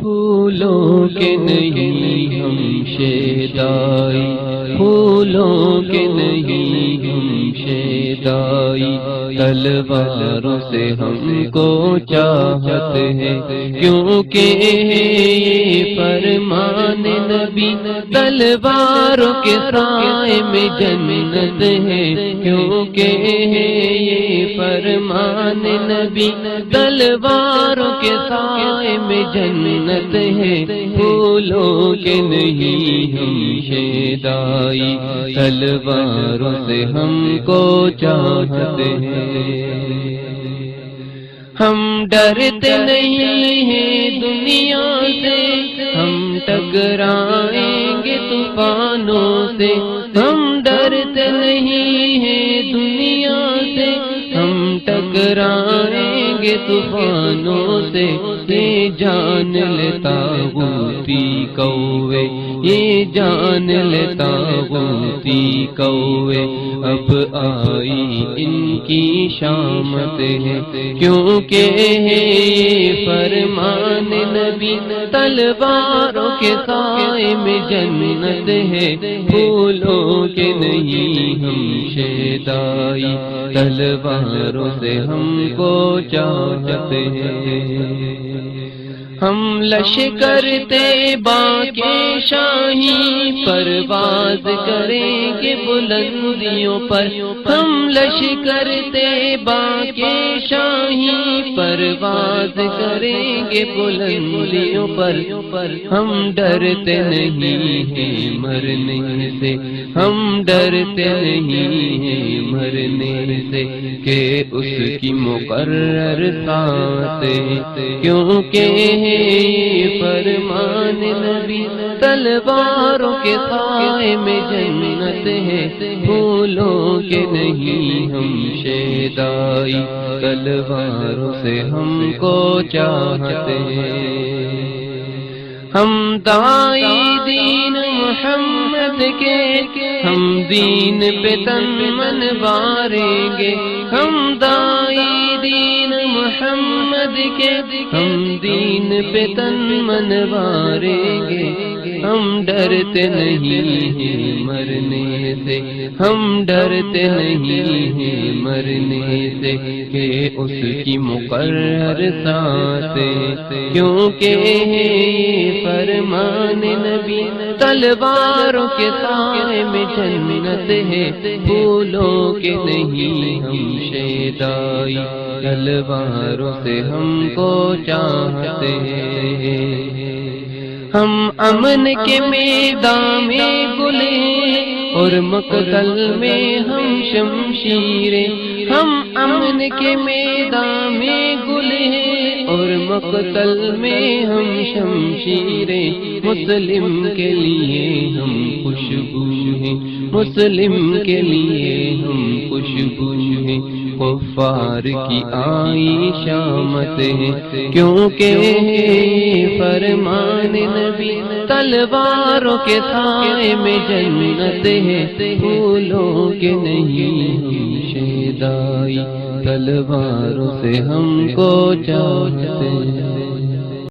پھولوں کے نہیں ہم شیدائی، پھولوں کے نہیں ہم شیدائی، تلواروں سے ہم کو چاہت ہے، کیونکہ یہ فرمان نبی تلواروں کے سائے میں جنت ہے، کیونکہ یہ فرمان نبی تلواروں کے سائے میں جنت ہے، پھولوں کے نہیں ہم شیدائی، تلواروں سے ہم کو چاہت ہے۔ ہم ڈرتے نہیں ہیں دنیا سے، ہم ٹکرائیں گے طوفانوں سے، ہم ڈرتے نہیں ہیں دنیا سے، ہم ٹکرائیں گے طوفانوں سے، یہ جان لیتا غوطی کوے، یہ جان لیتا غوطی کوے، اب آئی ان کی شامت ہے، کیونکہ یہ فرمان نبی تلواروں کے سائے میں جنت ہے، پھولوں کے نہیں ہم شیدائی، تلواروں سے ہم کو چاہت ہے۔ ہم لشکر طیبہ کے شاہی پرواز کریں گے بلندیوں پر، ہم لشکر طیبہ کے شاہی پرواز کریں گے بلندیوں پر، ہم ڈرتے نہیں ہیں مرنے سے، ہم ڈرتے نہیں ہیں مرنے سے، کہ اس کی مقرر ساتھ، کیونکہ فرمان نبی تلواروں کے سائے میں جنت ہے، پھولوں کے نہیں ہم شیدائی، تلواروں سے ہم کو چاہت ہے۔ ہم دائی دین محمد کے، ہم دین پہ تن من واریں گے، ہم دائی دین محمد کے، ہم دین پہ تن من واریں گے، ہم ڈرتے نہیں ہیں مرنے سے، ہم ڈرتے نہیں ہیں مرنے سے، کہ اس کی مقرر ساتھ، کیونکہ فرمان نبی تلواروں کے سائے میں جنت ہے، پھولوں کے نہیں ہم شیدائی، تلواروں سے ہم کو چاہتے ہیں۔ ہم امن کے میدان میں گل ہیں اور مقتل میں ہم شمشیریں، ہم امن کے میدان میں گل ہیں اور مقتل میں ہم شمشیریں، مسلم کے لیے ہم خوشبو ہیں، مسلم کے لیے ہم خوشبو ہیں، کفار کی آئی شامت ہے، کیونکہ فرمان نبی تلواروں کے سائے میں جنت ہے، پھولوں کے نہیں ہم شیدائی، تلواروں سے ہم کو چاہتے ہیں۔